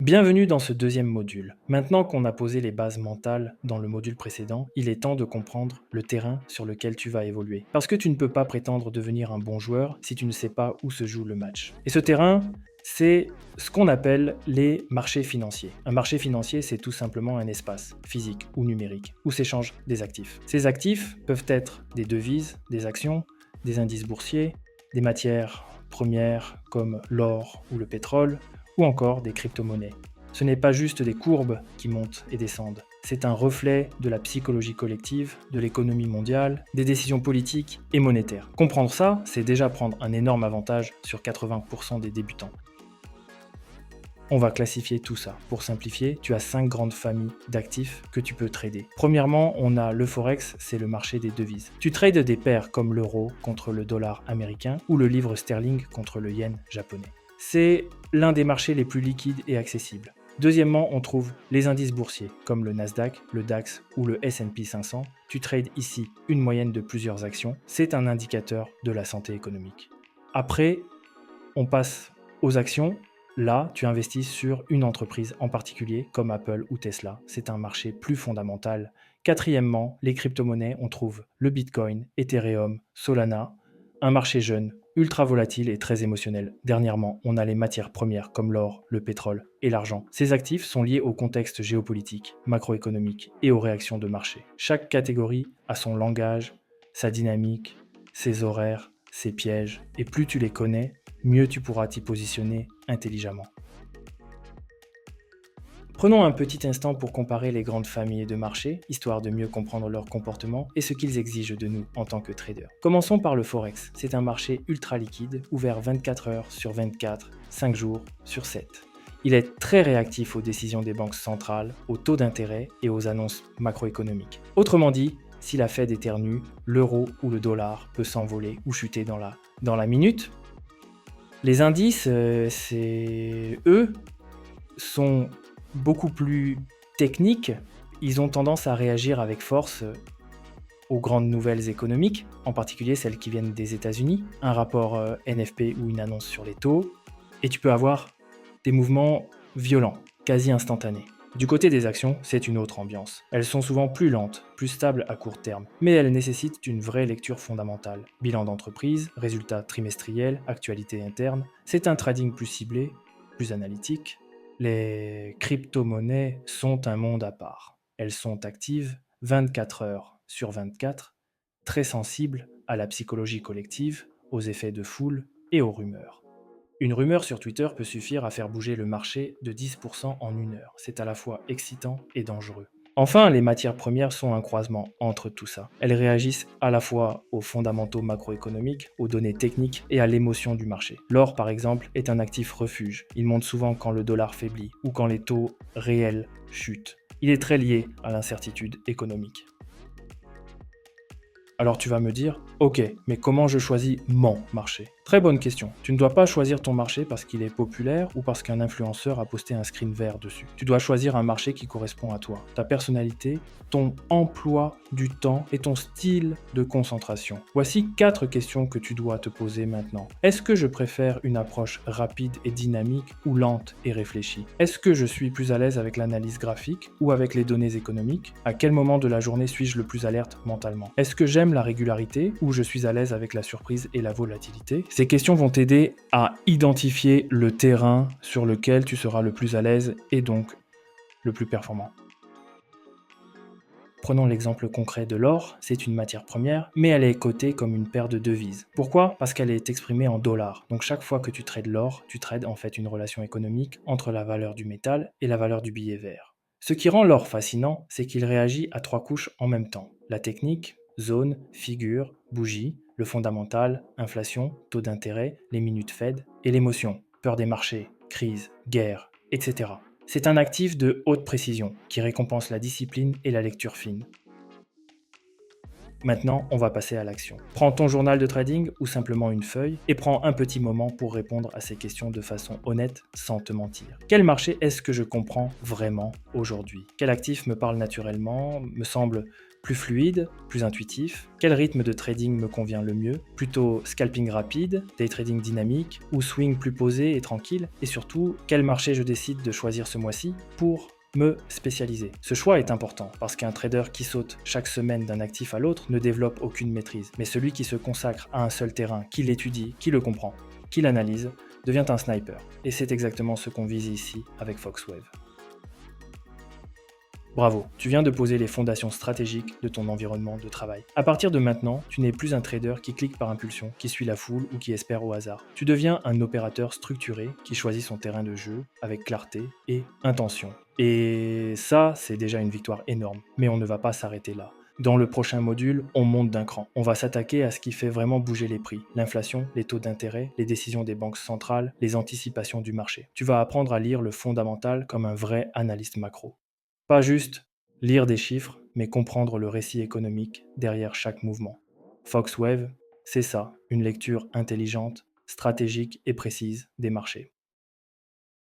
Bienvenue dans ce deuxième module. Maintenant qu'on a posé les bases mentales dans le module précédent, il est temps de comprendre le terrain sur lequel tu vas évoluer. Parce que tu ne peux pas prétendre devenir un bon joueur si tu ne sais pas où se joue le match. Et ce terrain, c'est ce qu'on appelle les marchés financiers. Un marché financier, c'est tout simplement un espace, physique ou numérique, où s'échangent des actifs. Ces actifs peuvent être des devises, des actions, des indices boursiers, des matières premières comme l'or ou le pétrole, ou encore des crypto-monnaies. Ce n'est pas juste des courbes qui montent et descendent, c'est un reflet de la psychologie collective, de l'économie mondiale, des décisions politiques et monétaires. Comprendre ça, c'est déjà prendre un énorme avantage sur 80% des débutants. On va classifier tout ça. Pour simplifier, tu as 5 grandes familles d'actifs que tu peux trader. Premièrement, on a le Forex, c'est le marché des devises. Tu trades des paires comme l'euro contre le dollar américain ou le livre sterling contre le yen japonais. C'est l'un des marchés les plus liquides et accessibles. Deuxièmement, on trouve les indices boursiers, comme le Nasdaq, le DAX ou le S&P 500. Tu trades ici une moyenne de plusieurs actions. C'est un indicateur de la santé économique. Après, on passe aux actions. Là, tu investis sur une entreprise en particulier, comme Apple ou Tesla. C'est un marché plus fondamental. Quatrièmement, les crypto-monnaies, on trouve le Bitcoin, Ethereum, Solana, un marché jeune, ultra volatile et très émotionnel. Dernièrement, on a les matières premières comme l'or, le pétrole et l'argent. Ces actifs sont liés au contexte géopolitique, macroéconomique et aux réactions de marché. Chaque catégorie a son langage, sa dynamique, ses horaires, ses pièges, et plus tu les connais, mieux tu pourras t'y positionner intelligemment. Prenons un petit instant pour comparer les grandes familles de marché, histoire de mieux comprendre leur comportement et ce qu'ils exigent de nous en tant que traders. Commençons par le Forex. C'est un marché ultra liquide, ouvert 24 heures sur 24, 5 jours sur 7. Il est très réactif aux décisions des banques centrales, aux taux d'intérêt et aux annonces macroéconomiques. Autrement dit, si la Fed éternue, l'euro ou le dollar peut s'envoler ou chuter dans la minute. Les indices, eux, sont beaucoup plus techniques. Ils ont tendance à réagir avec force aux grandes nouvelles économiques, en particulier celles qui viennent des États-Unis, un rapport NFP ou une annonce sur les taux, et tu peux avoir des mouvements violents, quasi instantanés. Du côté des actions, c'est une autre ambiance. Elles sont souvent plus lentes, plus stables à court terme, mais elles nécessitent une vraie lecture fondamentale. Bilan d'entreprise, résultats trimestriels, actualité interne. C'est un trading plus ciblé, plus analytique. Les crypto-monnaies sont un monde à part. Elles sont actives 24 heures sur 24, très sensibles à la psychologie collective, aux effets de foule et aux rumeurs. Une rumeur sur Twitter peut suffire à faire bouger le marché de 10% en une heure. C'est à la fois excitant et dangereux. Enfin, les matières premières sont un croisement entre tout ça. Elles réagissent à la fois aux fondamentaux macroéconomiques, aux données techniques et à l'émotion du marché. L'or, par exemple, est un actif refuge. Il monte souvent quand le dollar faiblit ou quand les taux réels chutent. Il est très lié à l'incertitude économique. Alors tu vas me dire, ok, mais comment je choisis mon marché? Très bonne question. Tu ne dois pas choisir ton marché parce qu'il est populaire ou parce qu'un influenceur a posté un screen vert dessus. Tu dois choisir un marché qui correspond à toi, ta personnalité, ton emploi du temps et ton style de concentration. Voici 4 questions que tu dois te poser maintenant. Est-ce que je préfère une approche rapide et dynamique ou lente et réfléchie? Est-ce que je suis plus à l'aise avec l'analyse graphique ou avec les données économiques? À quel moment de la journée suis-je le plus alerte mentalement? Est-ce que j'aime la régularité ou je suis à l'aise avec la surprise et la volatilité? Ces questions vont t'aider à identifier le terrain sur lequel tu seras le plus à l'aise et donc le plus performant. Prenons l'exemple concret de l'or, c'est une matière première, mais elle est cotée comme une paire de devises. Pourquoi? Parce qu'elle est exprimée en dollars. Donc chaque fois que tu trades l'or, tu trades en fait une relation économique entre la valeur du métal et la valeur du billet vert. Ce qui rend l'or fascinant, c'est qu'il réagit à 3 couches en même temps. La technique, zone, figure, bougie, le fondamental, inflation, taux d'intérêt, les minutes Fed, et l'émotion, peur des marchés, crise, guerre, etc. C'est un actif de haute précision qui récompense la discipline et la lecture fine. Maintenant, on va passer à l'action. Prends ton journal de trading ou simplement une feuille et prends un petit moment pour répondre à ces questions de façon honnête, sans te mentir. Quel marché est-ce que je comprends vraiment aujourd'hui? Quel actif me parle naturellement, me semble Plus fluide, plus intuitif? Quel rythme de trading me convient le mieux? Plutôt scalping rapide, day trading dynamique ou swing plus posé et tranquille? Et surtout, quel marché je décide de choisir ce mois-ci pour me spécialiser? Ce choix est important parce qu'un trader qui saute chaque semaine d'un actif à l'autre ne développe aucune maîtrise. Mais celui qui se consacre à un seul terrain, qui l'étudie, qui le comprend, qui l'analyse, devient un sniper. Et c'est exactement ce qu'on vise ici avec Foxwave. Bravo, tu viens de poser les fondations stratégiques de ton environnement de travail. À partir de maintenant, tu n'es plus un trader qui clique par impulsion, qui suit la foule ou qui espère au hasard. Tu deviens un opérateur structuré qui choisit son terrain de jeu avec clarté et intention. Et ça, c'est déjà une victoire énorme. Mais on ne va pas s'arrêter là. Dans le prochain module, on monte d'un cran. On va s'attaquer à ce qui fait vraiment bouger les prix, l'inflation, les taux d'intérêt, les décisions des banques centrales, les anticipations du marché. Tu vas apprendre à lire le fondamental comme un vrai analyste macro. Pas juste lire des chiffres, mais comprendre le récit économique derrière chaque mouvement. Foxwave, c'est ça, une lecture intelligente, stratégique et précise des marchés.